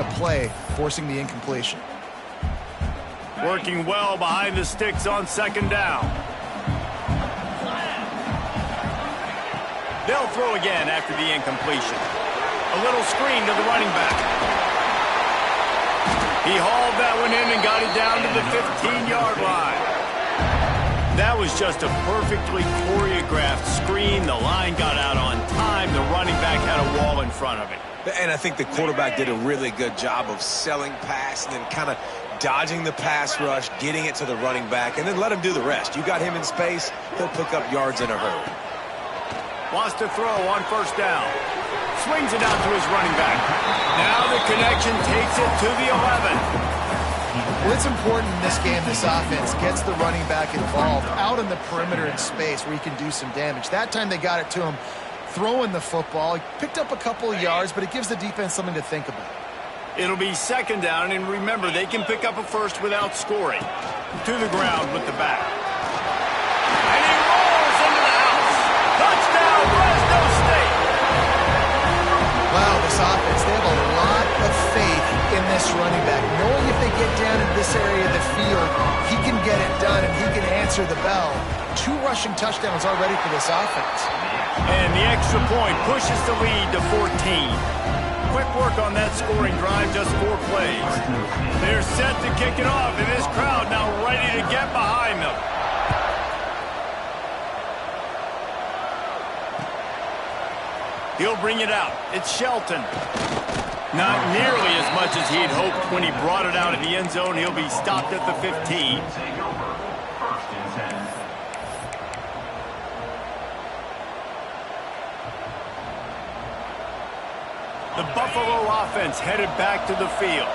a play, forcing the incompletion. Working well behind the sticks on second down. They'll throw again after the incompletion. A little screen to the running back. He hauled that one in and got it down to the 15-yard line. That was just a perfectly choreographed screen. The line got out on time. The running back had a wall in front of it. And I think the quarterback did a really good job of selling pass and then kind of dodging the pass rush, getting it to the running back, and then let him do the rest. You got him in space, he'll pick up yards in a hurry. Wants to throw on first down. Swings it out to his running back. Now the connection takes it to the 11. Well, it's important in this game, this offense gets the running back involved out on the perimeter in space where he can do some damage. That time they got it to him throwing the football. He picked up a couple of yards, but it gives the defense something to think about. It'll be second down, and remember, they can pick up a first without scoring. To the ground with the back. And he rolls into the house. Touchdown, Fresno State! Wow, this offense, they have a lot of faith in this running back. Knowing if they get down in this area of the field, he can get it done and he can answer the bell. 2 rushing touchdowns already for this offense. And the extra point pushes the lead to 14. Quick work on that scoring drive, just 4 plays. They're set to kick it off, and this crowd now ready to get behind them. He'll bring it out. It's Shelton. Not nearly as much as he'd hoped when he brought it out of the end zone. He'll be stopped at the 15. The Buffalo offense headed back to the field.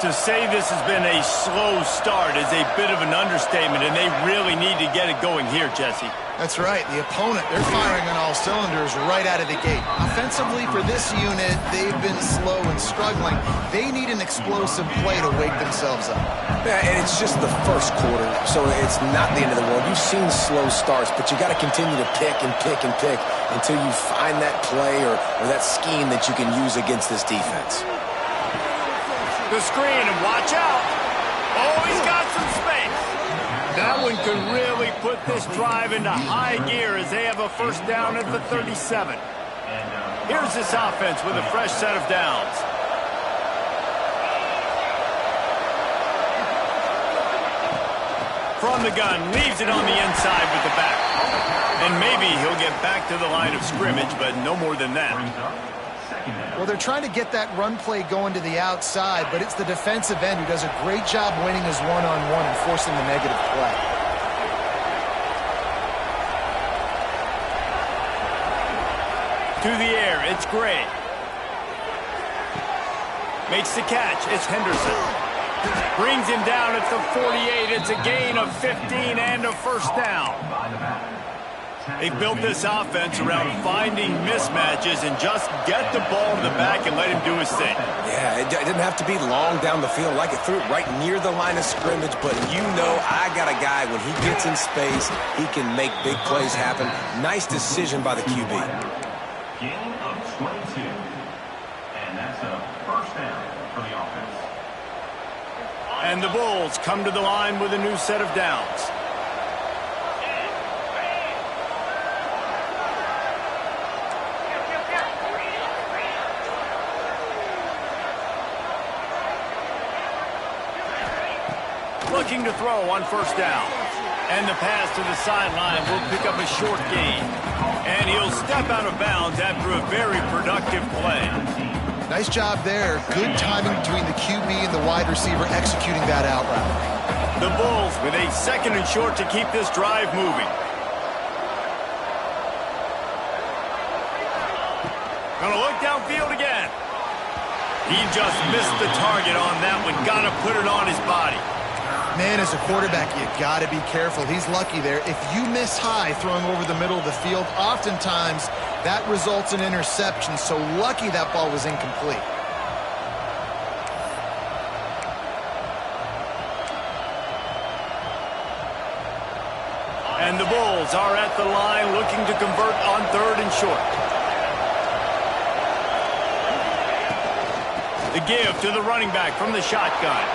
To say this has been a slow start is a bit of an understatement, and they really need to get it going here, Jesse. That's right. The opponent, they're firing on all cylinders right out of the gate. Offensively, for this unit, they've been slow and struggling. They need an explosive play to wake themselves up. Yeah, and it's just the first quarter, so it's not the end of the world. You've seen slow starts, but you got to continue to pick and pick and pick until you find that play or that scheme that you can use against this defense. The screen, and watch out. Oh, he's got some space. That one could really put this drive into high gear as they have a first down at the 37. Here's this offense with a fresh set of downs. From the gun, leaves it on the inside with the back. And maybe he'll get back to the line of scrimmage, but no more than that. Well, they're trying to get that run play going to the outside, but it's the defensive end who does a great job winning his one-on-one and forcing the negative play. To the air, it's Gray. Makes the catch, it's Henderson. Brings him down at the 48. It's a gain of 15 and a first down. They built this offense around finding mismatches and just get the ball to the back and let him do his thing. Yeah, it didn't have to be long down the field. Like it threw it right near the line of scrimmage, but you know I got a guy, when he gets in space, he can make big plays happen. Nice decision by the QB. Gain of 22, and that's a first down for the offense. And the Bulls come to the line with a new set of downs. Looking to throw on first down. And the pass to the sideline will pick up a short gain. And he'll step out of bounds after a very productive play. Nice job there. Good timing between the QB and the wide receiver executing that out route. The Bulls with a second and short to keep this drive moving. Gonna look downfield again. He just missed the target on that one. Gotta put it on his body. Man, as a quarterback, you got to be careful. He's lucky there. If you miss high throwing over the middle of the field, oftentimes that results in interception. So lucky that ball was incomplete. And the Bulls are at the line looking to convert on third and short. The give to the running back from the shotgun.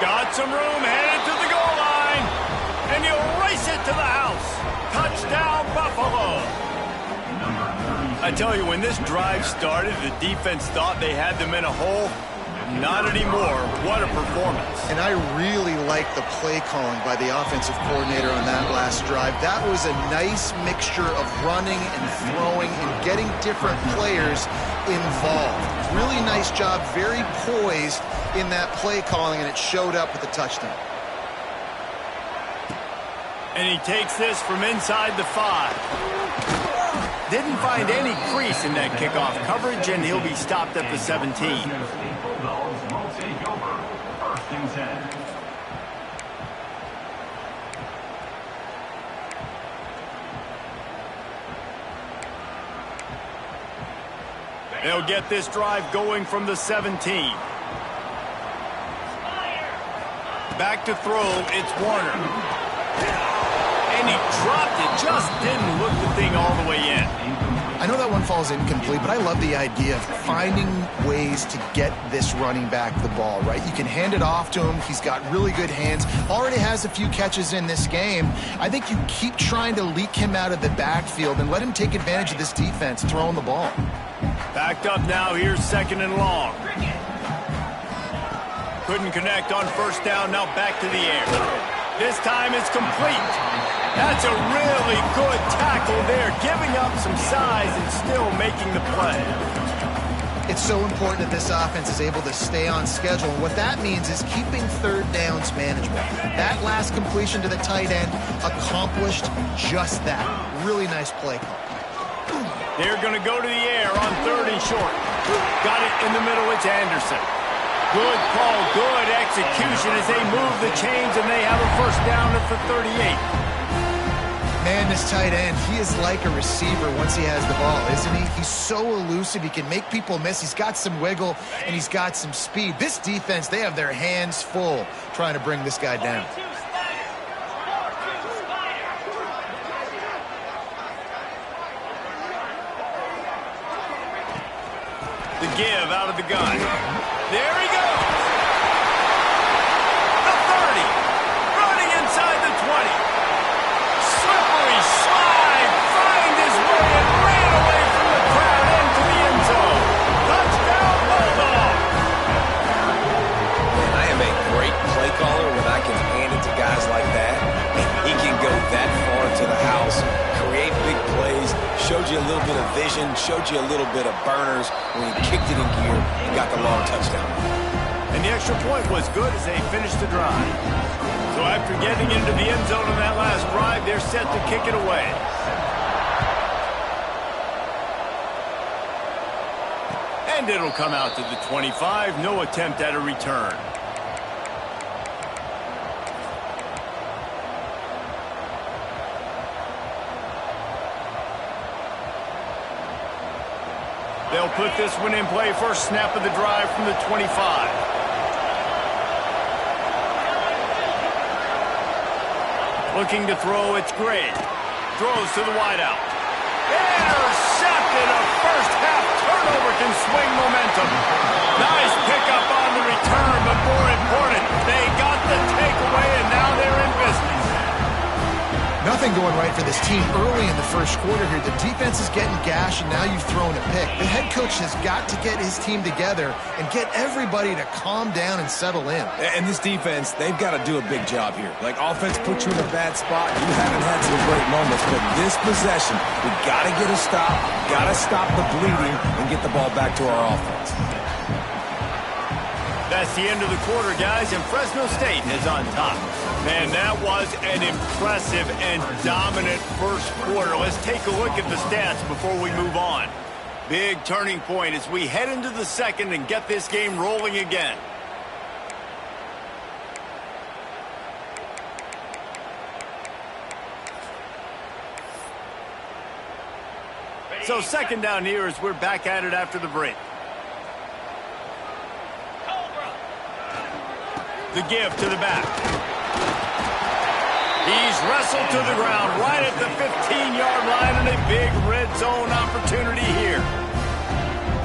Got some room, headed to the goal line. And he'll race it to the house. Touchdown, Buffalo. I tell you, when this drive started, the defense thought they had them in a hole. Not anymore. What a performance. And I really like the play calling by the offensive coordinator on that last drive. That was a nice mixture of running and throwing and getting different players involved. Really nice job, very poised in that play calling, and it showed up with a touchdown. And he takes this from inside the 5. Didn't find any crease in that kickoff coverage, and he'll be stopped at the 17. Bulldogs will take over 1st and 10. They'll get this drive going from the 17. Back to throw, it's Warner. And he dropped it, just didn't look the thing all the way in. I know that one falls incomplete, but I love the idea of finding ways to get this running back the ball, right? You can hand it off to him. He's got really good hands. Already has a few catches in this game. I think you keep trying to leak him out of the backfield and let him take advantage of this defense throwing the ball. Backed up now, here's 2nd and long. Couldn't connect on 1st down, now back to the air. This time it's complete. That's a really good tackle there, giving up some size and still making the play. It's so important that this offense is able to stay on schedule. And what that means is keeping 3rd downs manageable. That last completion to the tight end accomplished just that. Really nice play call. They're going to go to the air on 3rd and short. Got it in the middle, it's Anderson. Good call, good execution as they move the chains, and they have a 1st down at the 38. Man, this tight end, he is like a receiver once he has the ball, isn't he? He's so elusive, he can make people miss. He's got some wiggle, and he's got some speed. This defense, they have their hands full trying to bring this guy down. The give out of the gun. There he goes. The 30. Running inside the 20. Slippery slide. Find his way and ran away from the crowd into the end zone. Touchdown, Bulldogs. I am a great play caller when I can hand it to guys like that. And he can go that far to the house, create big plays, showed you a little bit of vision, showed you a little bit of burners when he kicked it in gear and got the long touchdown. And the extra point was good as they finished the drive. So after getting into the end zone on that last drive, they're set to kick it away. And it'll come out to the 25. No attempt at a return. They'll put this one in play. First snap of the drive from the 25. Looking to throw, it's Gray. Throws to the wideout. Intercepted. A first half turnover can swing momentum. Nice pickup on the return, but more important, they got the takeaway, and now they're in business. Nothing going right for this team early in the 1st quarter here. The defense is getting gashed, and now you've thrown a pick. The head coach has got to get his team together and get everybody to calm down and settle in. And this defense, they've got to do a big job here. Like, offense put you in a bad spot. You haven't had some great moments, but this possession, we got to get a stop, got to stop the bleeding, and get the ball back to our offense. That's the end of the quarter, guys, and Fresno State is on top. Man, that was an impressive and dominant 1st quarter. Let's take a look at the stats before we move on. Big turning point as we head into the 2nd and get this game rolling again. So 2nd down here as we're back at it after the break. The give to the back. He's wrestled to the ground right at the 15-yard line and a big red zone opportunity here.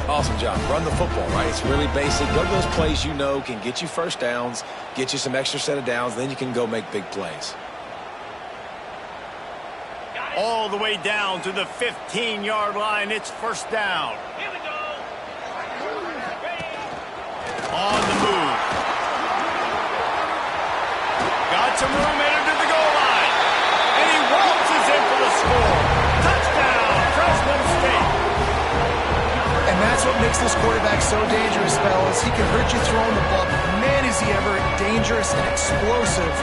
Awesome job. Run the football, right? It's really basic. Go to those plays you know can get you first downs, get you some extra set of downs, then you can go make big plays. All the way down to the 15-yard line. It's first down. Here we go. On the move. Got some room headed to the goal line. And he waltzes in for the score. Touchdown, Fresno State. And that's what makes this quarterback so dangerous, fellas. He can hurt you throwing the ball. Man, is he ever dangerous and explosive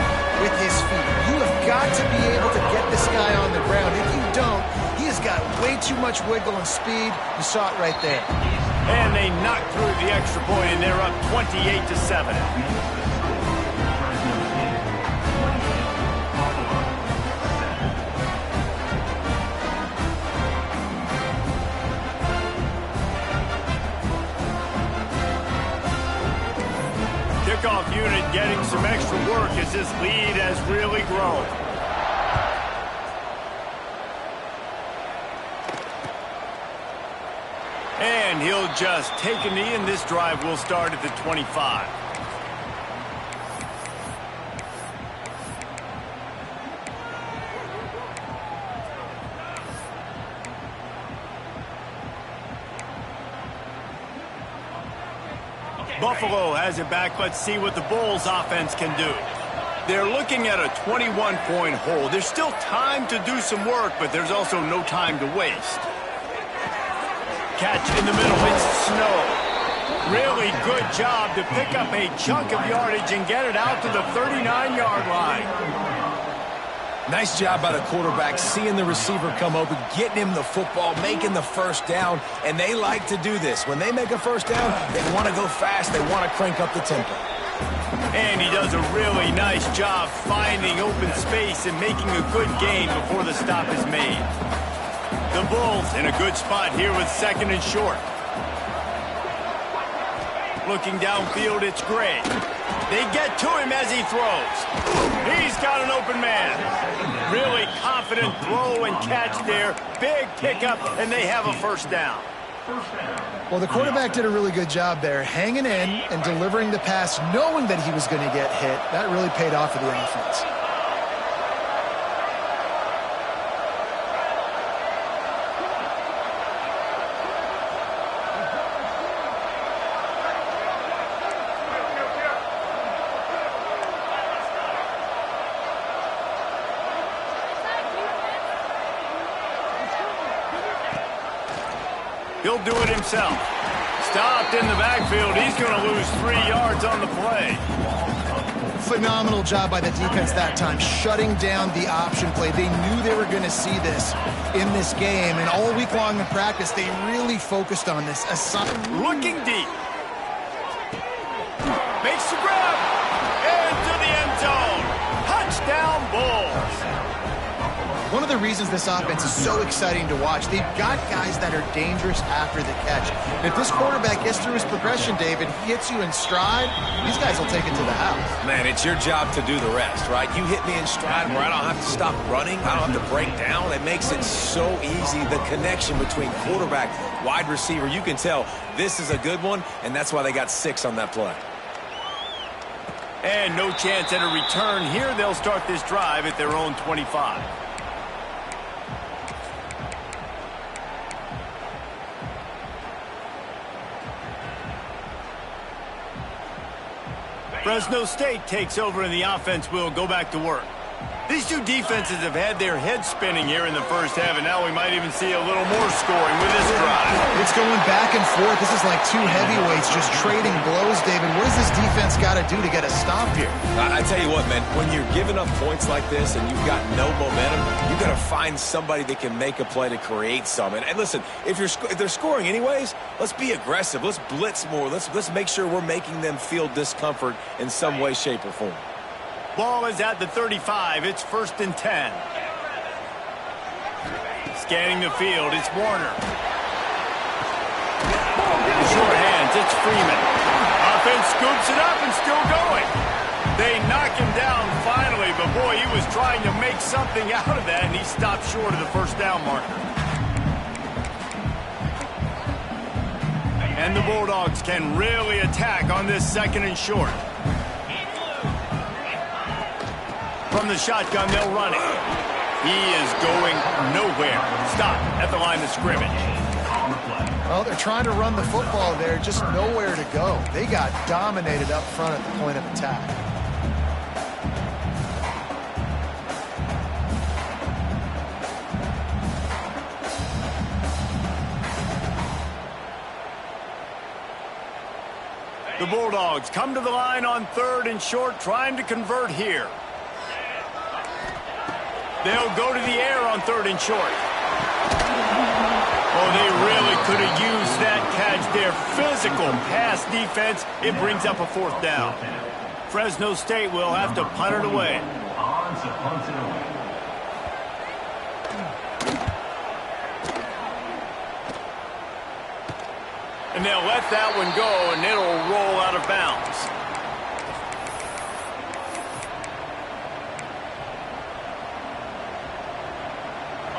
with his feet. You have got to be able to get this guy on the ground. If you don't, he has got way too much wiggle and speed. You saw it right there. And they knock through the extra point, and they're up 28-7. Kickoff unit getting some extra work as this lead has really grown. And he'll just take a knee, and this drive will start at the 25. Buffalo has it back. Let's see what the Bulls offense can do. They're looking at a 21-point hole. There's still time to do some work, but there's also no time to waste. Catch in the middle. It's Snow. Really good job to pick up a chunk of yardage and get it out to the 39-yard line. Nice job by the quarterback, seeing the receiver come open, getting him the football, making the first down, and they like to do this. When they make a first down, they want to go fast, they want to crank up the tempo. And he does a really nice job finding open space and making a good gain before the stop is made. The Bulls in a good spot here with second and short. Looking downfield, it's Gray. They get to him as he throws. He's got an open man. Really confident throw and catch there. Big pickup, and they have a first down. Well, the quarterback did a really good job there, hanging in and delivering the pass, knowing that he was going to get hit. That really paid off for the offense. He'll do it himself. Stopped in the backfield. He's going to lose 3 yards on the play. Phenomenal job by the defense that time, shutting down the option play. They knew they were going to see this in this game, and all week long in practice, they really focused on this. Looking deep. Makes the grab. Into the end zone. Touchdown, Bulls. One of the reasons this offense is so exciting to watch, they've got guys that are dangerous after the catch. And if this quarterback gets through his progression, David, he hits you in stride, these guys will take it to the house. Man, it's your job to do the rest, right? You hit me in stride where I don't have to stop running, I don't have to break down. It makes it so easy. The connection between quarterback, wide receiver, you can tell this is a good one, and that's why they got 6 on that play. And no chance at a return here. They'll start this drive at their own 25. Fresno State takes over and the offense will go back to work. These two defenses have had their heads spinning here in the first half, and now we might even see a little more scoring with this drive. It's going back and forth. This is like two heavyweights just trading blows, David. What does this defense got to do to get a stop here? I tell you what, man, when you're giving up points like this and you've got no momentum, you've got to find somebody that can make a play to create some. And listen, if they're scoring anyways, let's be aggressive. Let's blitz more. Let's make sure we're making them feel discomfort in some way, shape, or form. Ball is at the 35. It's 1st and 10. Scanning the field, it's Warner. Short hands, it's Freeman. Offense scoops it up and still going. They knock him down finally, but boy, he was trying to make something out of that, and he stopped short of the first down marker. And the Bulldogs can really attack on this 2nd and short. From the shotgun, they'll run it. He is going nowhere. Stop at the line of scrimmage. Well, they're trying to run the football there, just nowhere to go. They got dominated up front at the point of attack. The Bulldogs come to the line on 3rd and short, trying to convert here. They'll go to the air on 3rd and short. Oh, they really could have used that catch there. Physical pass defense. It brings up a 4th down. Fresno State will have to punt it away. And they'll let that one go, and it'll roll out of bounds.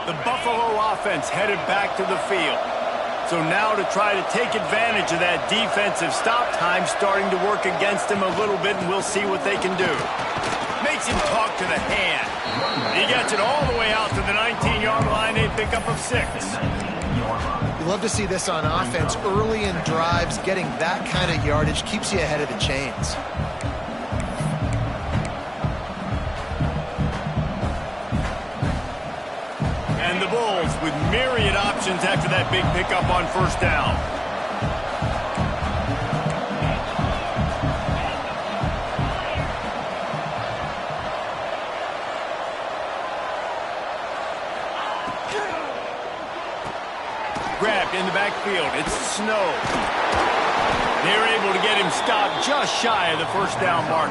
The Buffalo offense headed back to the field. So now to try to take advantage of that defensive stop time starting to work against them a little bit, and we'll see what they can do. Makes him talk to the hand. He gets it all the way out to the 19-yard line, a pickup of 6. You love to see this on offense. Early in drives, getting that kind of yardage keeps you ahead of the chains. And the Bulls with myriad options after that big pickup on 1st down. Grabbed in the backfield. It's Snow. They're able to get him stopped just shy of the 1st down mark.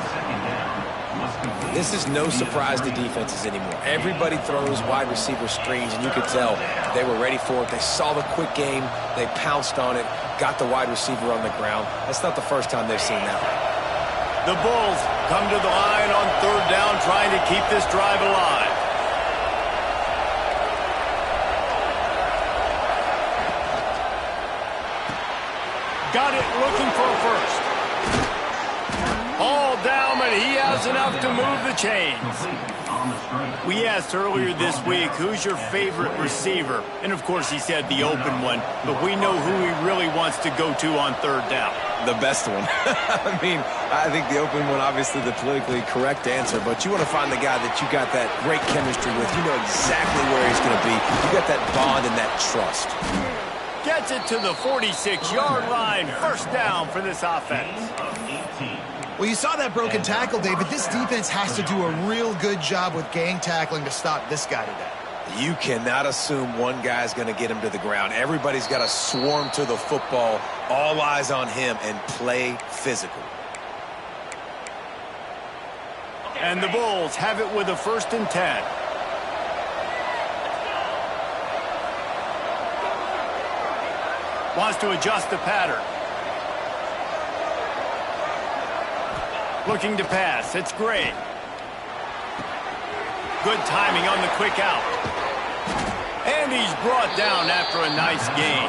This is no surprise to defenses anymore. Everybody throws wide receiver screens, and you could tell they were ready for it. They saw the quick game. They pounced on it, got the wide receiver on the ground. That's not the first time they've seen that. The Bulls come to the line on 3rd down, trying to keep this drive alive. Got it, looking for a 1st. All down, but he has enough to move the chains. We asked earlier this week, who's your favorite receiver? And, of course, he said the open one, but we know who he really wants to go to on 3rd down. The best one. I mean, I think the open one, obviously the politically correct answer, but you want to find the guy that you got that great chemistry with. You know exactly where he's going to be. You got that bond and that trust. Gets it to the 46-yard line. 1st down for this offense. Well, you saw that broken tackle, David. This defense has to do a real good job with gang tackling to stop this guy today. You cannot assume one guy's going to get him to the ground. Everybody's got to swarm to the football, all eyes on him, and play physical. And the Bulls have it with a 1st and 10. Wants to adjust the pattern. Looking to pass. It's Gray. Good timing on the quick out. And he's brought down after a nice gain.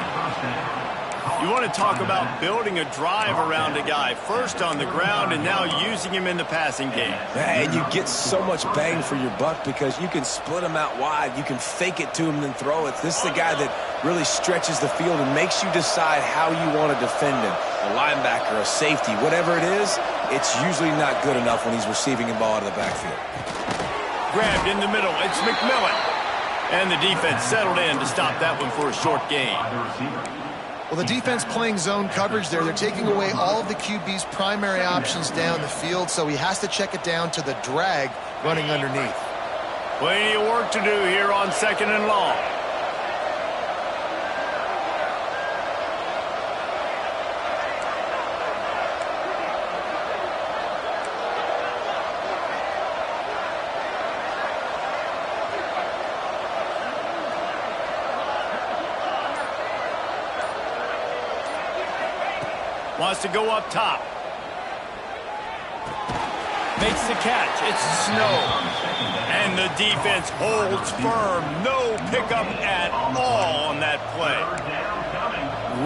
You want to talk about building a drive around a guy. First on the ground and now using him in the passing game. And you get so much bang for your buck because you can split him out wide. You can fake it to him and then throw it. This is a guy that really stretches the field and makes you decide how you want to defend him. A linebacker, a safety, whatever it is, it's usually not good enough when he's receiving the ball out of the backfield. Grabbed in the middle. It's McMillan. And the defense settled in to stop that one for a short gain. Well, the defense playing zone coverage there. They're taking away all of the QB's primary options down the field, so he has to check it down to the drag running underneath. Plenty of work to do here on 2nd and long. Wants to go up top. Makes the catch. It's Snow. And the defense holds firm. No pickup at all on that play.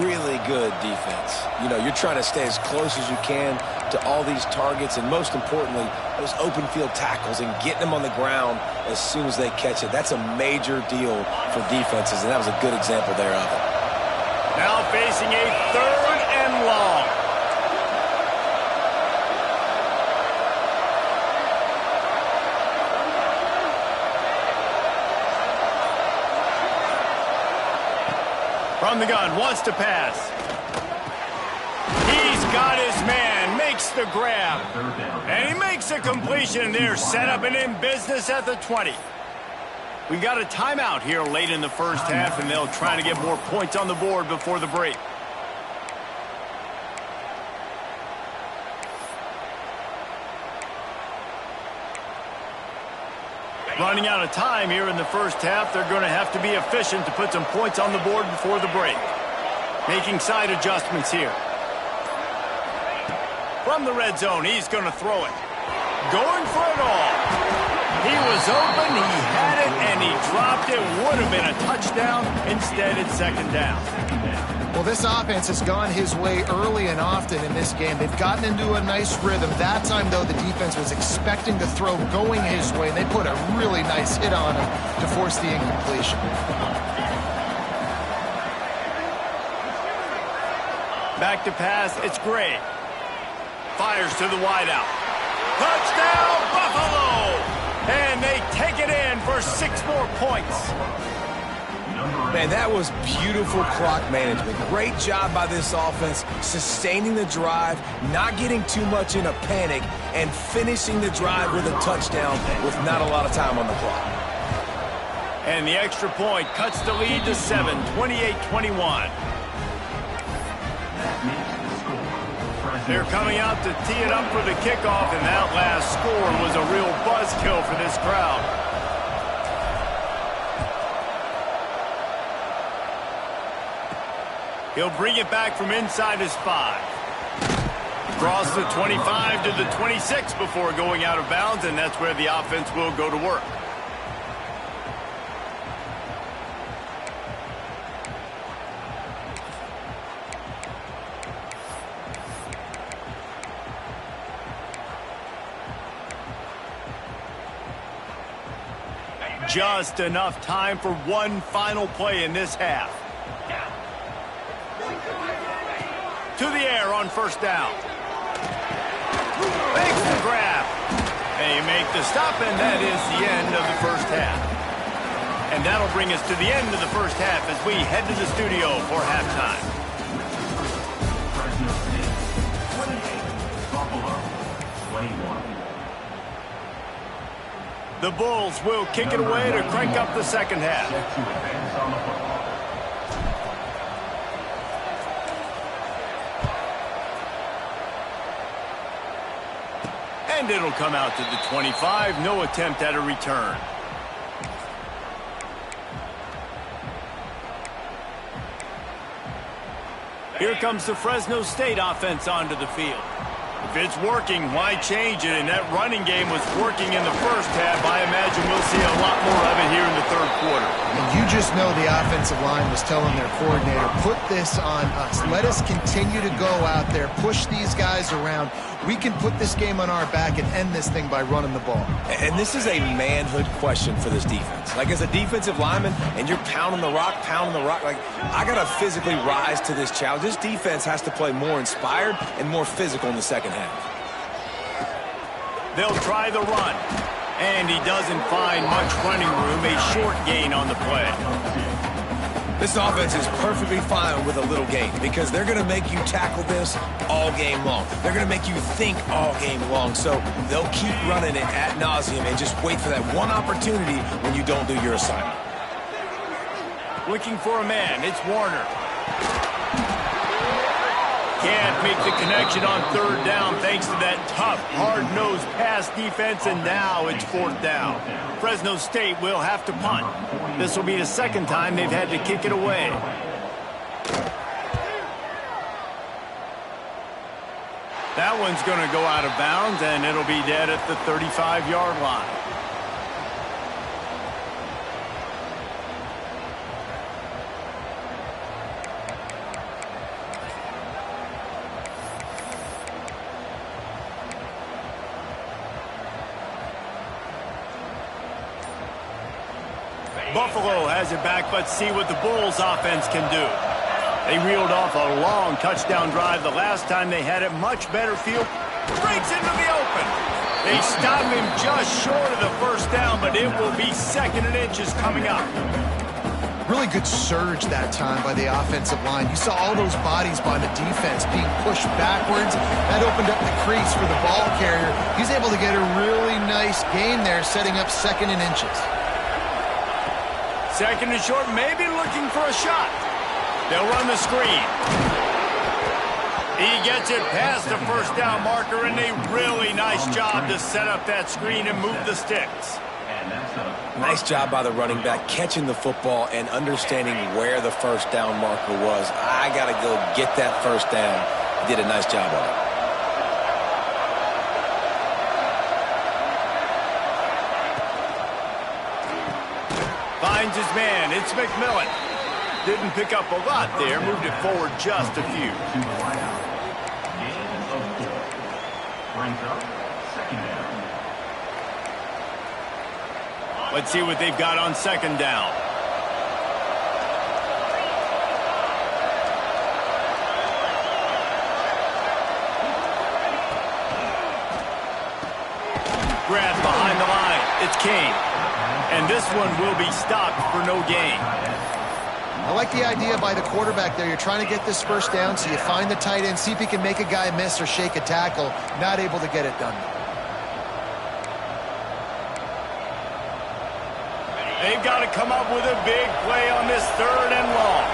really good defense. You know, you're trying to stay as close as you can to all these targets, and most importantly, those open field tackles and getting them on the ground as soon as they catch it. That's a major deal for defenses, and that was a good example there of it. Now facing a 3rd and long. From the gun, wants to pass. He's got his man, makes the grab. And he makes a completion there, set up and in business at the 20. We got a timeout here late in the first half, and they'll try to get more points on the board before the break. Running out of time here in the first half. They're going to have to be efficient to put some points on the board before the break. Making side adjustments here. From the red zone, he's going to throw it. Going for it all. He was open, he had it, and he dropped it. Would have been a touchdown. Instead, it's 2nd down. Well, this offense has gone his way early and often in this game. They've gotten into a nice rhythm. That time, though, the defense was expecting the throw going his way, and they put a really nice hit on him to force the incompletion. Back to pass, it's Gray. Fires to the wideout. Touchdown, Buffalo! And they take it in for 6 more points. Man, that was beautiful clock management. Great job by this offense, sustaining the drive, not getting too much in a panic, and finishing the drive with a touchdown with not a lot of time on the clock. And the extra point cuts the lead to 7, 28-21. They're coming out to tee it up for the kickoff, and that last score was a real buzzkill for this crowd. He'll bring it back from inside his 5. Cross the 25 to the 26 before going out of bounds, and that's where the offense will go to work. Just enough time for one final play in this half. To the air on 1st down. Makes the grab. They make the stop, and that is the end of the first half. And that'll bring us to the end of the first half as we head to the studio for halftime. Fresno State 28, Buffalo 21. The Bulls will kick it away to crank up the second half. Set to advance on the football. And it'll come out to the 25. No attempt at a return. Here comes the Fresno State offense onto the field. If it's working, why change it? And that running game was working in the first half. I imagine we'll see a lot more of it here in the 3rd quarter. And you just know the offensive line was telling their coordinator, put this on us. Let us continue to go out there, push these guys around. We can put this game on our back and end this thing by running the ball. And this is a manhood question for this defense. Like, as a defensive lineman, and you're pounding the rock, like, I got to physically rise to this challenge. This defense has to play more inspired and more physical in the second half. They'll try the run. And he doesn't find much running room. A short gain on the play. This offense is perfectly fine with a little gain because they're going to make you tackle this all game long. They're going to make you think all game long. So they'll keep running it ad nauseum and just wait for that one opportunity when you don't do your assignment. Looking for a man. It's Warner. Can't make the connection on 3rd down thanks to that tough, hard-nosed pass defense, and now it's 4th down. Fresno State will have to punt. This will be the 2nd time they've had to kick it away. That one's going to go out of bounds, and it'll be dead at the 35-yard line. Buffalo has it back. Let's see what the Bulls offense can do. They reeled off a long touchdown drive the last time they had it. Much better field. Breaks into the open. They stopped him just short of the first down, but it will be 2nd and inches coming up. Really good surge that time by the offensive line. You saw all those bodies by the defense being pushed backwards. That opened up the crease for the ball carrier. He's able to get a really nice gain there, setting up 2nd and inches. 2nd and short, maybe looking for a shot. They'll run the screen. He gets it past the first down marker, and a really nice job to set up that screen and move the sticks. Nice job by the running back, catching the football and understanding where the first down marker was. I got to go get that first down. He did a nice job on it. Finds his man. It's McMillan. Didn't pick up a lot there. Moved it forward just a few. Gain of 4. Brings up 2nd down. Let's see what they've got on 2nd down. Grabbed behind the line. It's Kane. And this one will be stopped for no gain. I like the idea by the quarterback there. You're trying to get this first down, so you find the tight end, see if he can make a guy miss or shake a tackle. Not able to get it done. They've got to come up with a big play on this 3rd and long.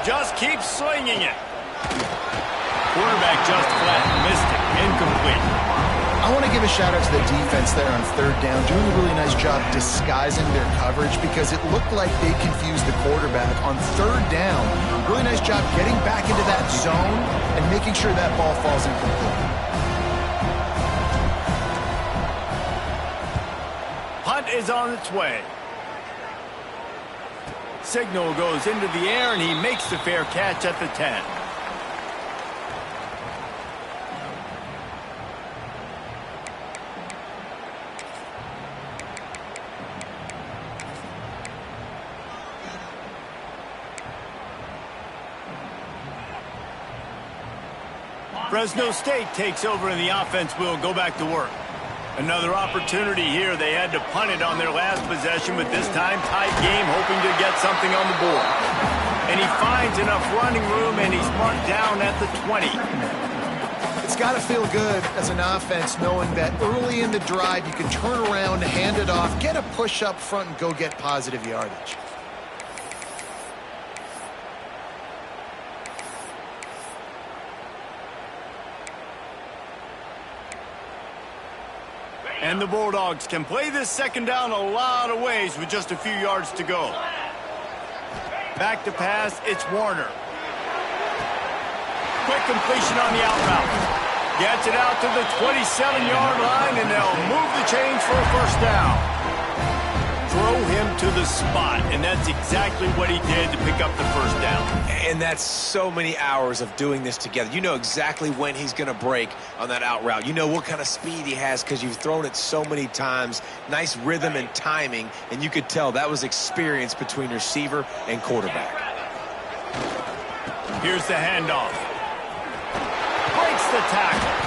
Just keep slinging it. Quarterback just flat missed it. Incomplete. I want to give a shout out to the defense there on 3rd down, doing a really nice job disguising their coverage because it looked like they confused the quarterback on 3rd down. Really nice job getting back into that zone and making sure that ball falls incomplete. Punt is on its way. Signal goes into the air, and he makes the fair catch at the 10. Fresno State takes over, and the offense will go back to work. Another opportunity here. They had to punt it on their last possession, but this time tight game, hoping to get something on the board. And he finds enough running room, and he's marked down at the 20. It's got to feel good as an offense knowing that early in the drive you can turn around, hand it off, get a push up front, and go get positive yardage. And the Bulldogs can play this 2nd down a lot of ways with just a few yards to go. Back to pass, it's Warner. Quick completion on the out route. Gets it out to the 27-yard line, and they'll move the chains for a first down. Throw him to the spot, and that's exactly what he did to pick up the first down. And that's so many hours of doing this together. You know exactly when he's going to break on that out route. You know what kind of speed he has because you've thrown it so many times. Nice rhythm and timing, and you could tell that was experience between receiver and quarterback. Here's the handoff. Breaks the tackle.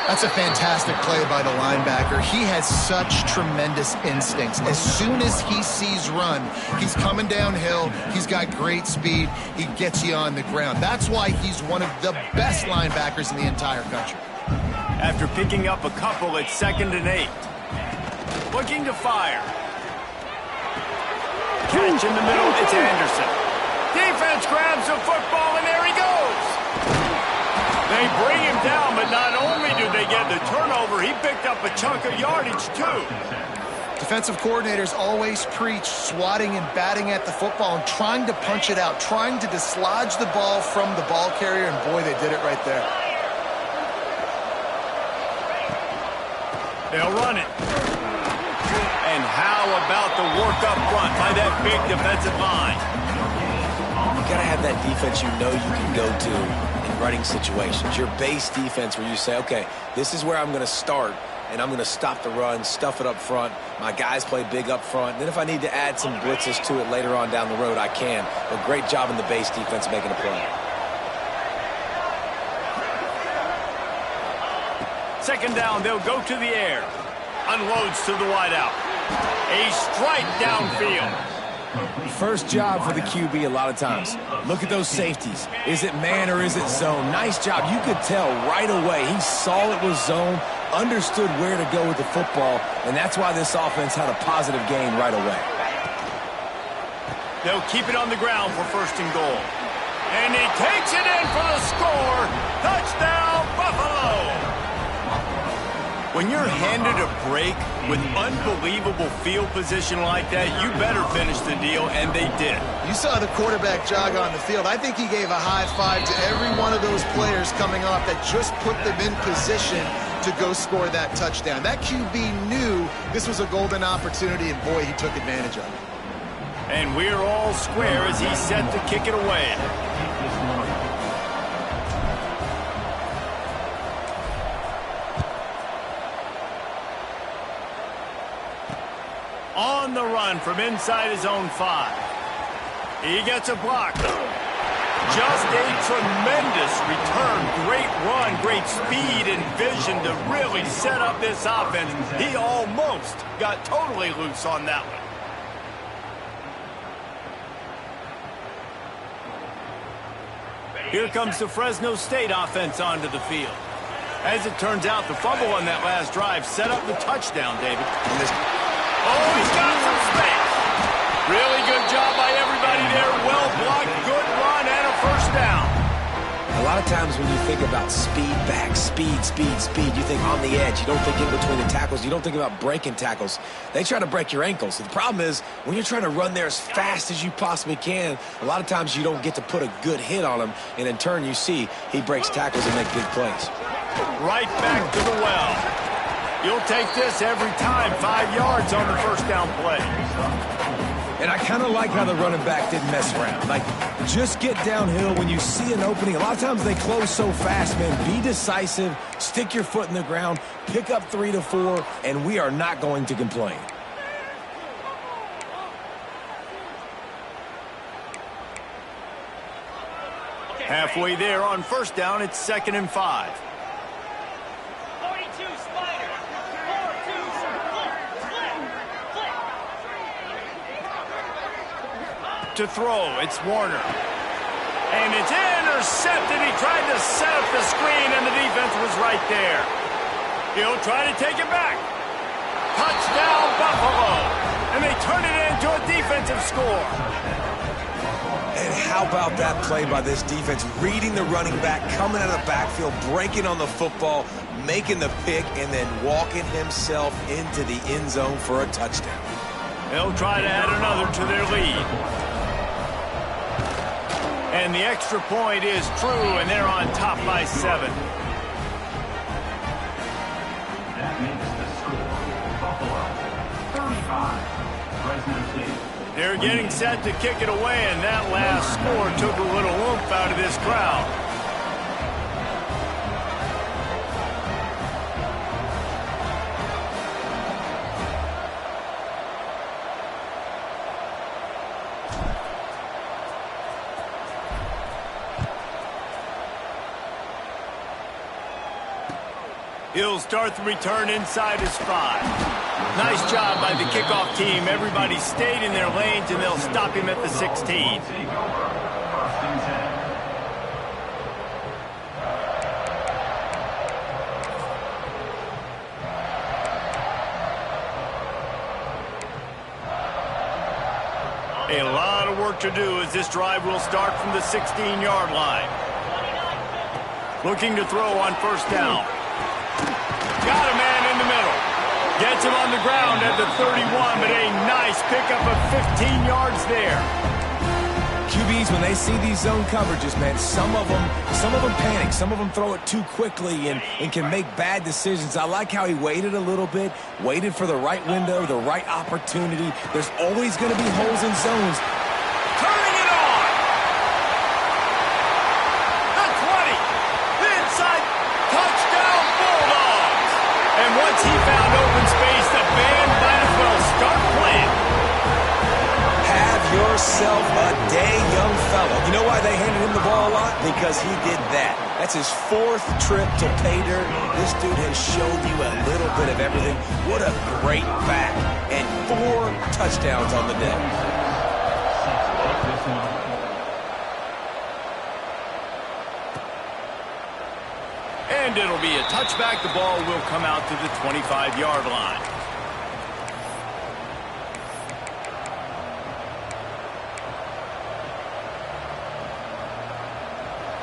That's a fantastic play by the linebacker. He has such tremendous instincts. As soon as he sees run, he's coming downhill. He's got great speed. He gets you on the ground. That's why he's one of the best linebackers in the entire country. After picking up a couple, it's 2nd and 8. Looking to fire. Catch in the middle, it's Anderson. Defense grabs the football, and there he goes. They bring him down, but not only do they get the turnover, he picked up a chunk of yardage, too. Defensive coordinators always preach swatting and batting at the football and trying to punch it out, trying to dislodge the ball from the ball carrier, and boy, they did it right there. They'll run it. And how about the work up front by that big defensive line? got to have that defense you know you can go to in running situations. Your base defense where you say, okay, this is where I'm going to start, and I'm going to stop the run, stuff it up front. My guys play big up front. Then if I need to add some blitzes to it later on down the road, I can. But great job in the base defense making a play. Second down, they'll go to the air. Unloads to the wideout. A strike downfield. First job for the QB a lot of times. Look at those safeties. Is it man or is it zone? Nice job. You could tell right away. He saw it was zone, understood where to go with the football, and that's why this offense had a positive gain right away. They'll keep it on the ground for first and goal. And he takes it in for the score. Touchdown, Buffalo! When you're handed a break with unbelievable field position like that, you better finish the deal, and they did. You saw the quarterback jog on the field. I think he gave a high five to every one of those players coming off that just put them in position to go score that touchdown. That QB knew this was a golden opportunity, and boy, he took advantage of it. And we're all square as he's set to kick it away. On the run from inside his own 5. He gets a block. Just a tremendous return. Great run, great speed and vision to really set up this offense. He almost got totally loose on that one. Here comes the Fresno State offense onto the field. As it turns out, the fumble on that last drive set up the touchdown, David. Oh, he's got some space. Really good job by everybody there. Well blocked, good run, and a first down. A lot of times when you think about speed back, speed, you think on the edge. You don't think in between the tackles. You don't think about breaking tackles. They try to break your ankles. The problem is when you're trying to run there as fast as you possibly can, a lot of times you don't get to put a good hit on him, and in turn you see he breaks tackles and makes big plays. Right back to the well. You'll take this every time. 5 yards on the first down play. And I kind of like how the running back didn't mess around. Like, just get downhill when you see an opening. A lot of times they close so fast, man. Be decisive, stick your foot in the ground, pick up 3 to 4, and we are not going to complain. Halfway there on first down, it's 2nd and 5. To throw, it's Warner. And it's intercepted. He tried to set up the screen, and the defense was right there. He'll try to take it back. Touchdown, Buffalo. And they turn it into a defensive score. And how about that play by this defense? Reading the running back, coming out of the backfield, breaking on the football, making the pick, and then walking himself into the end zone for a touchdown. They'll try to add another to their lead. And the extra point is true, and they're on top by 7. That makes the score Buffalo 35, Fresno State. They're getting set to kick it away, and that last score took a little oomph out of this crowd. He'll start the return inside his 5. Nice job by the kickoff team. Everybody stayed in their lanes, and they'll stop him at the 16. A lot of work to do as this drive will start from the 16-yard line. Looking to throw on first down. Got a man in the middle. Gets him on the ground at the 31, but a nice pickup of 15 yards there. QBs, when they see these zone coverages, man, some of them panic. Some of them throw it too quickly and can make bad decisions. I like how he waited a little bit, waited for the right window, the right opportunity. There's always going to be holes in zones. Turning it on. himself a day young fellow. You know why they handed him the ball a lot? Because he did that. That's his 4th trip to pay dirt. This dude has shown you a little bit of everything. What a great back. And 4 touchdowns on the day. And it'll be a touchback. The ball will come out to the 25-yard line.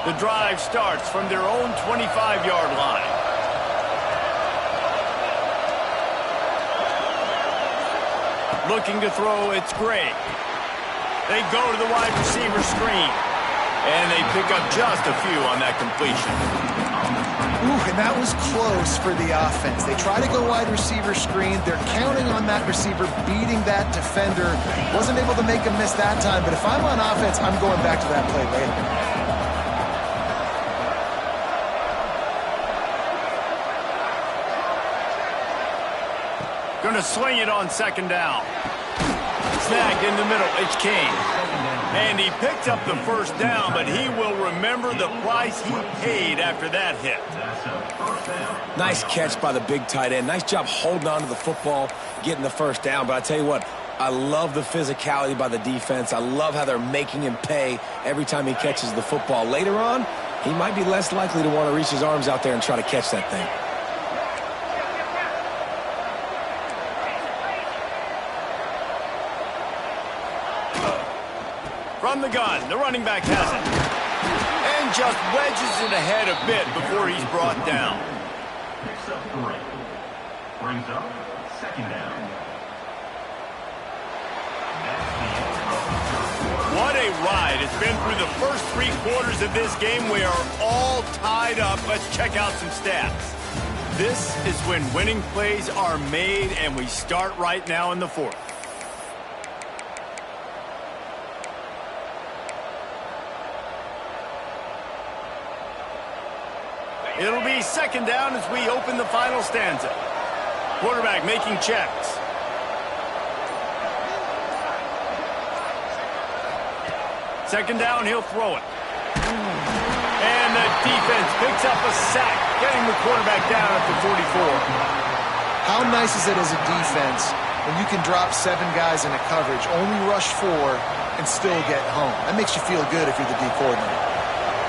The drive starts from their own 25-yard line. Looking to throw, it's Gray. They go to the wide receiver screen. And they pick up just a few on that completion. Ooh, and that was close for the offense. They try to go wide receiver screen. They're counting on that receiver beating that defender. Wasn't able to make him miss that time, but if I'm on offense, I'm going back to that play later. Going to swing it on 2nd down. Snagged in the middle. It's King. And he picked up the 1st down, but he will remember the price he paid after that hit. Nice catch by the big tight end. Nice job holding on to the football, getting the 1st down. But I tell you what, I love the physicality by the defense. I love how they're making him pay every time he catches the football. Later on, he might be less likely to want to reach his arms out there and try to catch that thing. From the gun, the running back has it. And just wedges it ahead a bit before he's brought down. Picks up 3. Brings up 2nd down. What a ride. It's been through the first 3 quarters of this game. We are all tied up. Let's check out some stats. This is when winning plays are made, and we start right now in the 4th. It'll be 2nd down as we open the final stanza. Quarterback making checks. Second down, he'll throw it. And the defense picks up a sack, getting the quarterback down at the 44. How nice is it as a defense when you can drop 7 guys in a coverage, only rush 4, and still get home? That makes you feel good if you're the D coordinator.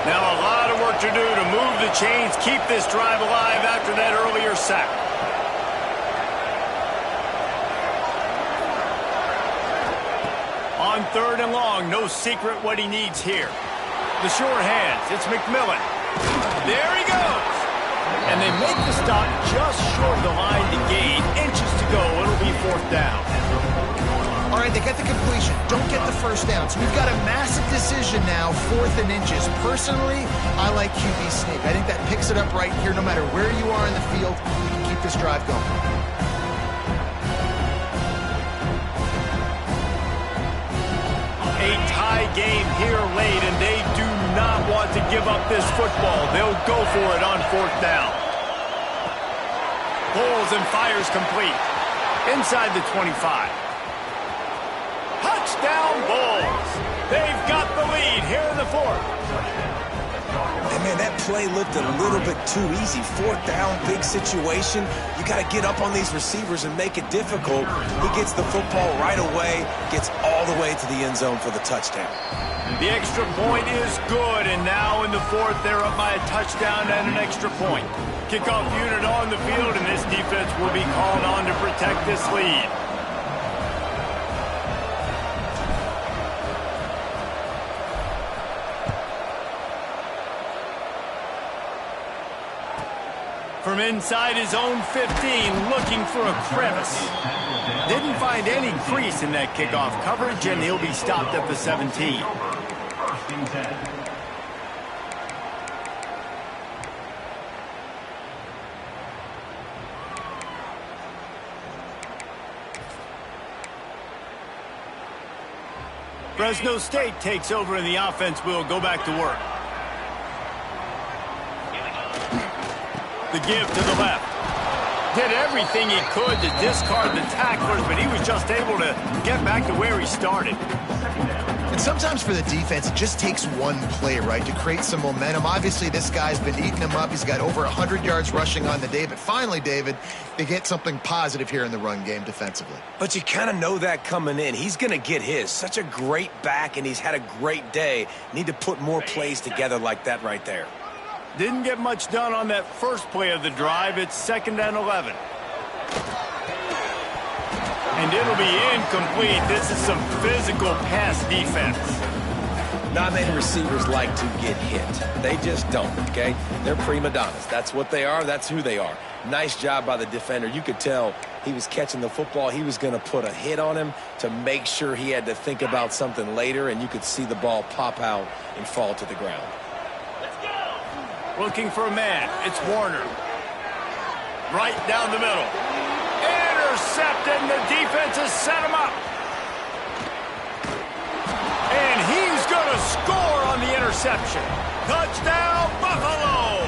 Now a lot of work to do to move the chains, keep this drive alive after that earlier sack. On 3rd and long, no secret what he needs here. The short hands, it's McMillan. There he goes. And they make the stop just short of the line to gain. Inches to go, it'll be 4th down. All right, they get the completion. Don't get the 1st down. So we've got a massive decision now, 4th and inches. Personally, I like QB sneak. I think that picks it up right here. No matter where you are in the field, you can keep this drive going. A tie game here late, and they do not want to give up this football. They'll go for it on 4th down. Pulls and fires complete. Inside the 25. Touchdown Bulls. They've got the lead here in the 4th. And man, that play looked a little bit too easy. 4th down, big situation. You got to get up on these receivers and make it difficult. He gets the football right away, gets all the way to the end zone for the touchdown. The extra point is good, and now in the 4th, they're up by a touchdown and an extra point. Kickoff unit on the field, and this defense will be called on to protect this lead. From inside his own 15, looking for a crevice. Didn't find any crease in that kickoff coverage, and he'll be stopped at the 17. Fresno State takes over, and the offense will go back to work. The give to the left. Did everything he could to discard the tacklers, but he was just able to get back to where he started. And sometimes for the defense, it just takes one play, right, to create some momentum. Obviously, this guy's been eating him up. He's got over 100 yards rushing on the day. But finally, David, they get something positive here in the run game defensively. But you kind of know that coming in. He's going to get his. Such a great back, and he's had a great day. Need to put more plays together like that right there. Didn't get much done on that first play of the drive. It's 2nd and 11. And it'll be incomplete. This is some physical pass defense. Not many receivers like to get hit. They just don't, okay? They're prima donnas. That's what they are. That's who they are. Nice job by the defender. You could tell he was catching the football. He was going to put a hit on him to make sure he had to think about something later, and you could see the ball pop out and fall to the ground. Let's go. Looking for a man. It's Warner. Right down the middle. Intercepted, and the defense has set him up. And he's going to score on the interception. Touchdown, Buffalo!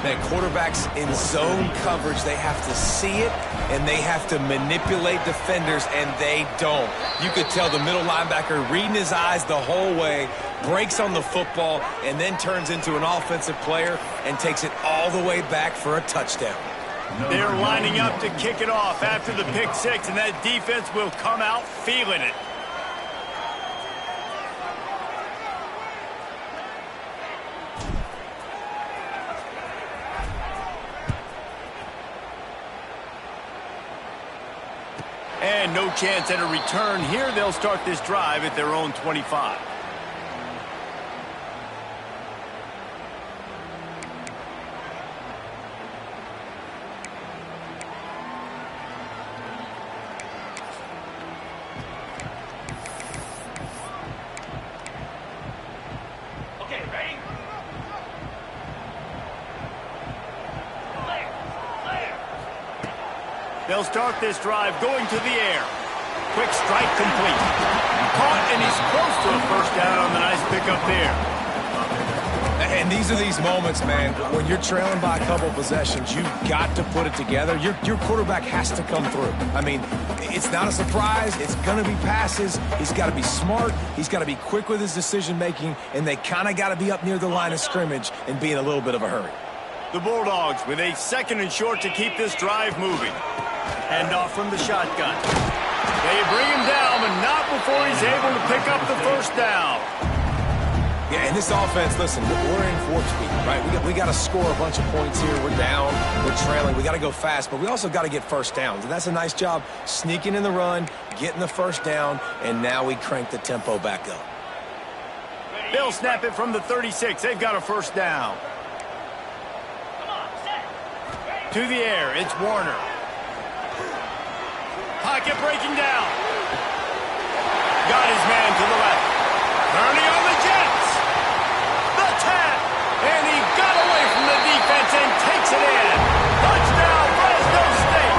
Man, quarterbacks in zone coverage, they have to see it, and they have to manipulate defenders, and they don't. You could tell the middle linebacker reading his eyes the whole way, breaks on the football, and then turns into an offensive player and takes it all the way back for a touchdown. They're lining up to kick it off after the pick six, and that defense will come out feeling it. And no chance at a return here. They'll start this drive at their own 25. They'll start this drive going to the air. Quick strike complete. Caught, and he's close to a first down on the nice pickup there. And these are these moments, man, when you're trailing by a couple possessions, you've got to put it together. Your quarterback has to come through. I mean, it's not a surprise. It's going to be passes. He's got to be smart. He's got to be quick with his decision-making, and they kind of got to be up near the line of scrimmage and be in a little bit of a hurry. The Bulldogs with a 2nd and short to keep this drive moving. Hand off from the shotgun. They bring him down, but not before he's able to pick up the first down. Yeah, and this offense, listen, we're in 4-speed, right? We got to score a bunch of points here. We're down. We're trailing. We got to go fast, but we also got to get first downs. And that's a nice job sneaking in the run, getting the first down, and now we crank the tempo back up. They'll snap it from the 36. They've got a first down. To the air, it's Warner. Pocket breaking down. Got his man to the left. Turning on the Jets. The tap. And he got away from the defense and takes it in. Touchdown, Fresno State.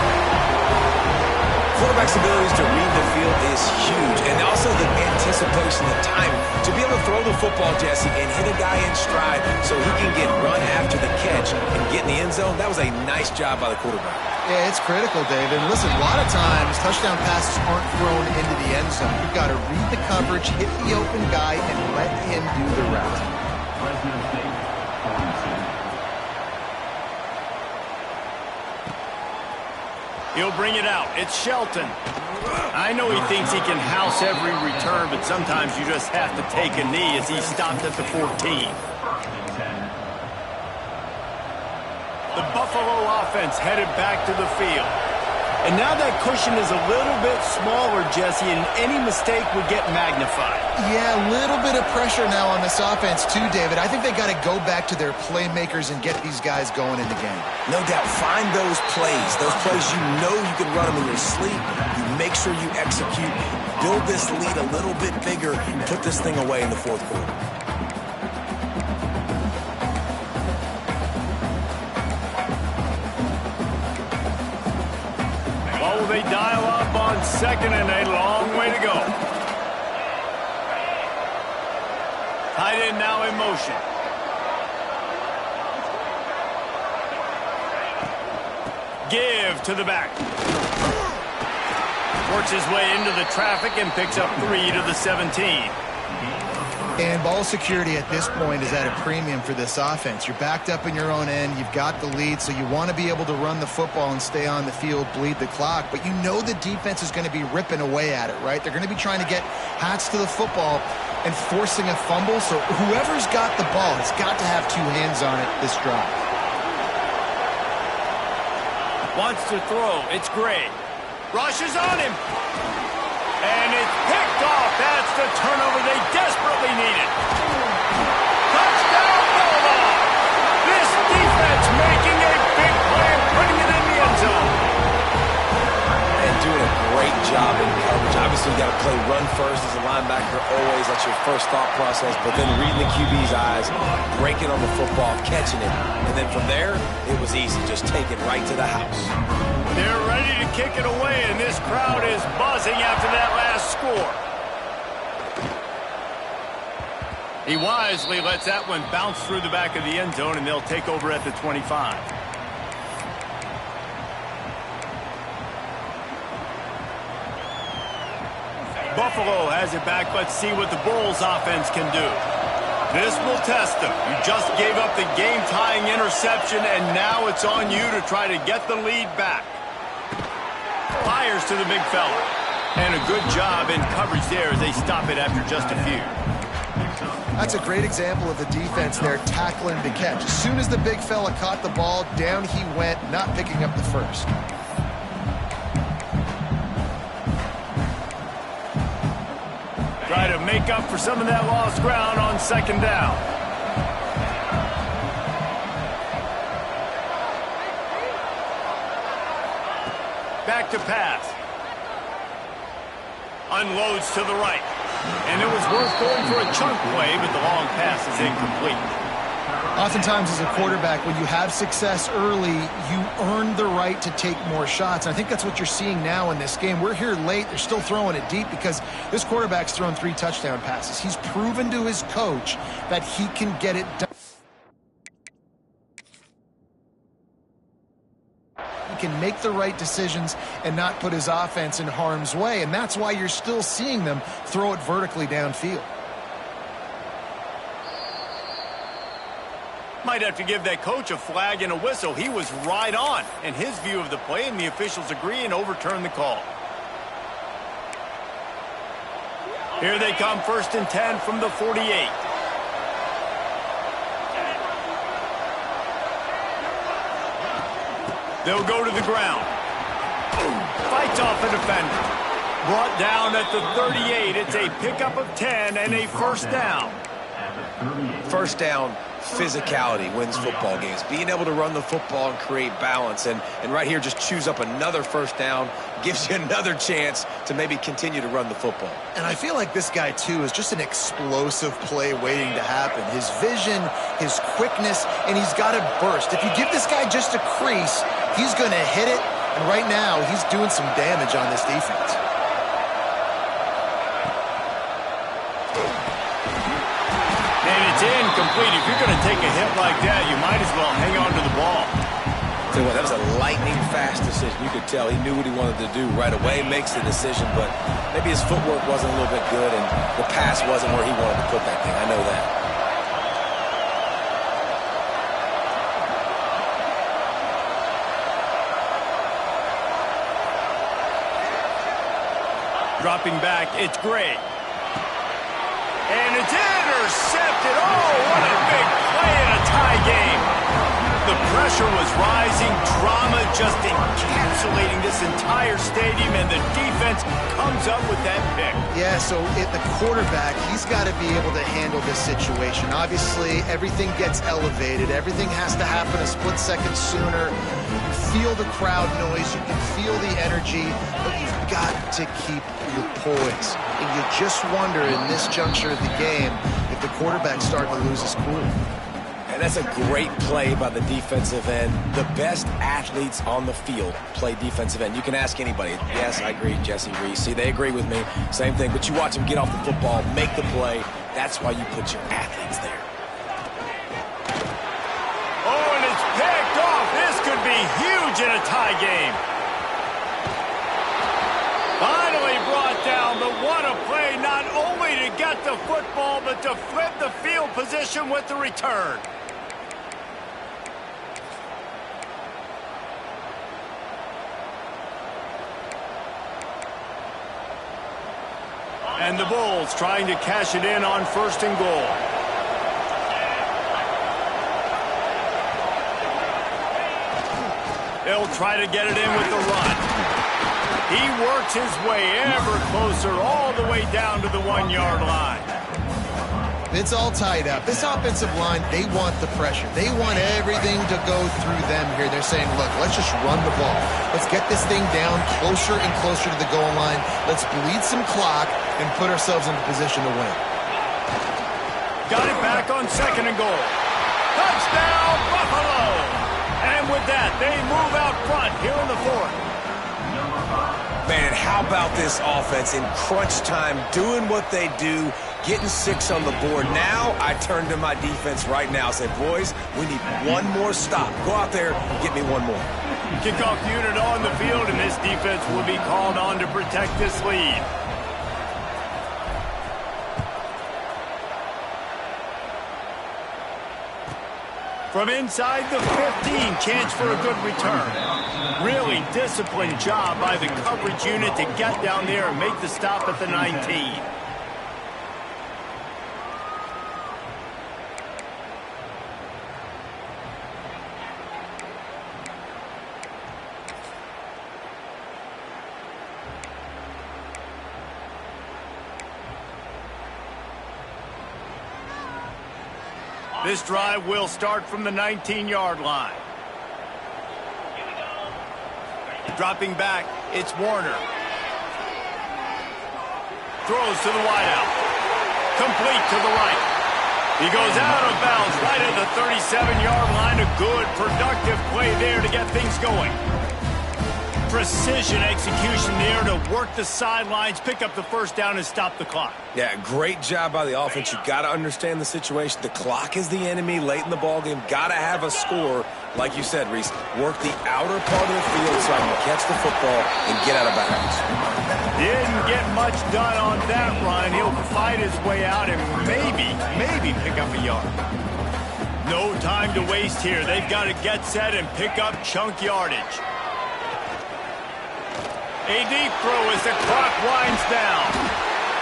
Quarterback's abilities to read the field is huge. And also the anticipation, the time to be able to throw the football, Jesse, and hit a guy in stride so he can get run after the catch and get in the end zone. That was a nice job by the quarterback. Yeah, it's critical, David. Listen, a lot of times touchdown passes aren't thrown into the end zone. You've got to read the coverage, hit the open guy, and let him do the rest. Fresno State, 42. He'll bring it out. It's Shelton. I know he thinks he can house every return, but sometimes you just have to take a knee as he stopped at the 14. The Buffalo offense headed back to the field. And now that cushion is a little bit smaller, Jesse, and any mistake would get magnified. Yeah, a little bit of pressure now on this offense too, David. I think they got to go back to their playmakers and get these guys going in the game. No doubt, find those plays you know you can run them in your sleep. You make sure you execute, build this lead a little bit bigger, and put this thing away in the fourth quarter. They dial up on 2nd and a long way to go. Tight end now in motion. Give to the back. Works his way into the traffic and picks up 3 to the 17. And ball security at this point is at a premium for this offense. You're backed up in your own end. You've got the lead, so you want to be able to run the football and stay on the field, bleed the clock. But you know the defense is going to be ripping away at it, right? They're going to be trying to get hats to the football and forcing a fumble. So whoever's got the ball has got to have 2 hands on it this drive. Wants to throw. It's Gray. Rushes on him. And it's picked off. That's the turnover they desperately needed. Touchdown, Bulldogs! This defense making a big play and putting it in the end zone. And doing a great job in coverage. Obviously, you got to play run first as a linebacker always. That's your first thought process. But then reading the QB's eyes, breaking on the football, catching it. And then from there, it was easy. Just take it right to the house. They're ready to kick it away, and this crowd is buzzing after that last score. He wisely lets that one bounce through the back of the end zone, and they'll take over at the 25. Buffalo has it back. Let's see what the Bulls offense can do. This will test them. You just gave up the game-tying interception, and now it's on you to try to get the lead back. Fires to the big fella. And a good job in coverage there as they stop it after just a few. That's a great example of the defense there tackling the catch. As soon as the big fella caught the ball, down he went, not picking up the first. Try to make up for some of that lost ground on second down. Back to pass. Unloads to the right. And it was worth going for a chunk play, but the long pass is incomplete. Oftentimes as a quarterback, when you have success early, you earn the right to take more shots. And I think that's what you're seeing now in this game. We're here late. They're still throwing it deep because this quarterback's thrown 3 touchdown passes. He's proven to his coach that he can get it done. He can make the right decisions and not put his offense in harm's way. And that's why you're still seeing them throw it vertically downfield. Might have to give that coach a flag and a whistle. He was right on in his view of the play, and the officials agree and overturn the call. Here they come, 1st and 10 from the 48. They'll go to the ground. Fights off a defender. Brought down at the 38. It's a pickup of 10 and a first down. First down, physicality wins football games. Being able to run the football and create balance. And right here, just choose up another first down. Gives you another chance to maybe continue to run the football. And I feel like this guy, too, is just an explosive play waiting to happen. His vision, his quickness, and he's got a burst. If you give this guy just a crease, he's going to hit it. And right now, he's doing some damage on this defense. And it's incomplete. If you're going to take a hit like that, you might as well hang on to the ball. Tell you what, that was a lightning-fast decision. You could tell he knew what he wanted to do right away, makes the decision, but maybe his footwork wasn't a little bit good, and the pass wasn't where he wanted to put that thing. I know that. Dropping back, it's Gray. And it's intercepted. Oh, what a big play in a tie game. The pressure was rising, drama just encapsulating this entire stadium, and the defense comes up with that pick. Yeah, so the quarterback, he's got to be able to handle this situation. Obviously, everything gets elevated. Everything has to happen a split second sooner. You feel the crowd noise. You can feel the energy, but you've got to keep your poise. And you just wonder in this juncture of the game if the quarterback's starting to lose his cool. And that's a great play by the defensive end. The best athletes on the field play defensive end. You can ask anybody. Yes, I agree, Jesse Reese. See, they agree with me. Same thing. But you watch them get off the football, make the play. That's why you put your athletes there. Oh, and it's picked off. This could be huge in a tie game. to get the football, but to flip the field position with the return. And the Bulls trying to cash it in on 1st and goal. They'll try to get it in with the run. He works his way ever closer all the way down to the 1-yard line. It's all tied up. This offensive line, they want the pressure. They want everything to go through them here. They're saying, look, let's just run the ball. Let's get this thing down closer and closer to the goal line. Let's bleed some clock and put ourselves in a position to win. Got it back on 2nd and goal. Touchdown, Buffalo! And with that, they move out front here in the 4th. Man, how about this offense in crunch time, doing what they do, getting 6 on the board. Now I turn to my defense right now and say, boys, we need one more stop. Go out there and get me one more. Kickoff unit on the field, and this defense will be called on to protect this lead. From inside the 15, chance for a good return. Really disciplined job by the coverage unit to get down there and make the stop at the 19. This drive will start from the 19-yard line. Dropping back, it's Warner. Throws to the wideout. Complete to the right. He goes out of bounds right at the 37-yard line. A good, productive play there to get things going. Precision execution there to work the sidelines, pick up the 1st down, and stop the clock. Yeah, great job by the offense. You got to understand the situation. The clock is the enemy late in the ballgame. Got to have a score. Like you said, Reese, work the outer part of the field so I can catch the football and get out of bounds. Didn't get much done on that run. He'll fight his way out and maybe pick up a yard. No time to waste here. They've got to get set and pick up chunk yardage. A deep throw as the clock winds down.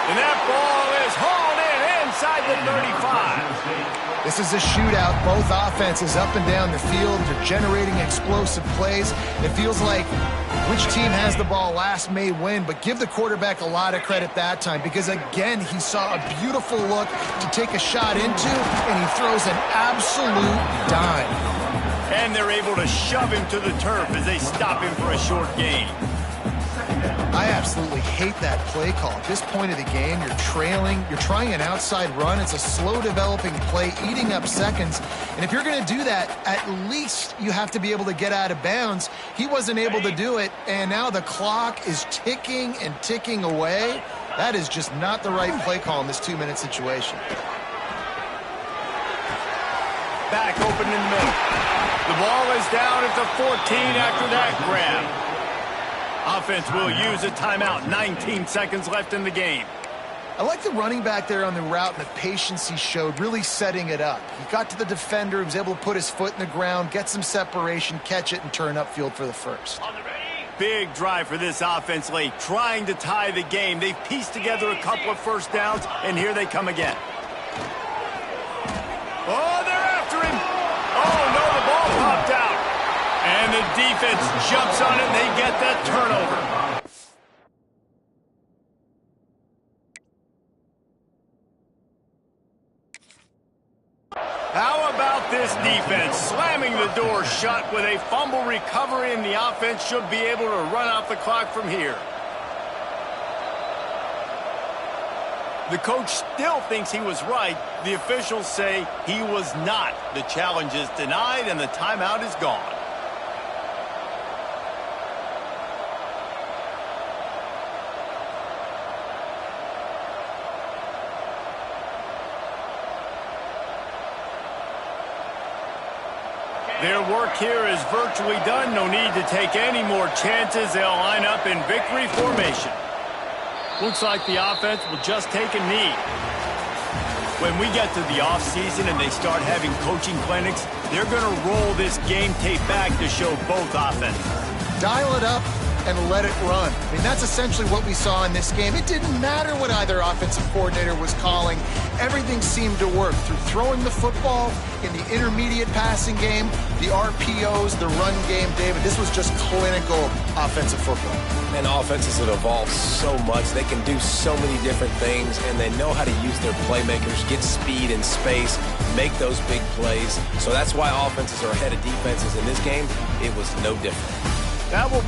And that ball is hauled in inside the 35. This is a shootout. Both offenses up and down the field. They're generating explosive plays. It feels like which team has the ball last may win, but give the quarterback a lot of credit that time because, again, he saw a beautiful look to take a shot into, and he throws an absolute dime. And they're able to shove him to the turf as they stop him for a short gain. I absolutely hate that play call. At this point of the game, you're trailing, you're trying an outside run. It's a slow developing play, eating up seconds. And if you're going to do that, at least you have to be able to get out of bounds. He wasn't able to do it, and now the clock is ticking and ticking away. That is just not the right play call in this 2-minute situation. Back open in the middle. The ball is down at the 14 after that grab. Offense will use a timeout. 19 seconds left in the game. I like the running back there on the route and the patience he showed, really setting it up. He got to the defender, he was able to put his foot in the ground, get some separation, catch it, and turn upfield for the 1st. Big drive for this offense late, trying to tie the game. They've pieced together a couple of 1st downs, and here they come again. Oh, they're after him. Oh, no, the ball popped out. And the defense jumps on it, and they get that turnover. How about this defense slamming the door shut with a fumble recovery, and the offense should be able to run out the clock from here. The coach still thinks he was right. The officials say he was not. The challenge is denied, and the timeout is gone. Their work here is virtually done. No need to take any more chances. They'll line up in victory formation. Looks like the offense will just take a knee. When we get to the offseason and they start having coaching clinics, they're going to roll this game tape back to show both offenses. Dial it up and let it run. I mean, that's essentially what we saw in this game. It didn't matter what either offensive coordinator was calling. Everything seemed to work through throwing the football in the intermediate passing game, the RPOs, the run game. David, this was just clinical offensive football. And offenses have evolved so much. They can do so many different things, and they know how to use their playmakers, get speed and space, make those big plays. So that's why offenses are ahead of defenses in this game. It was no different. That will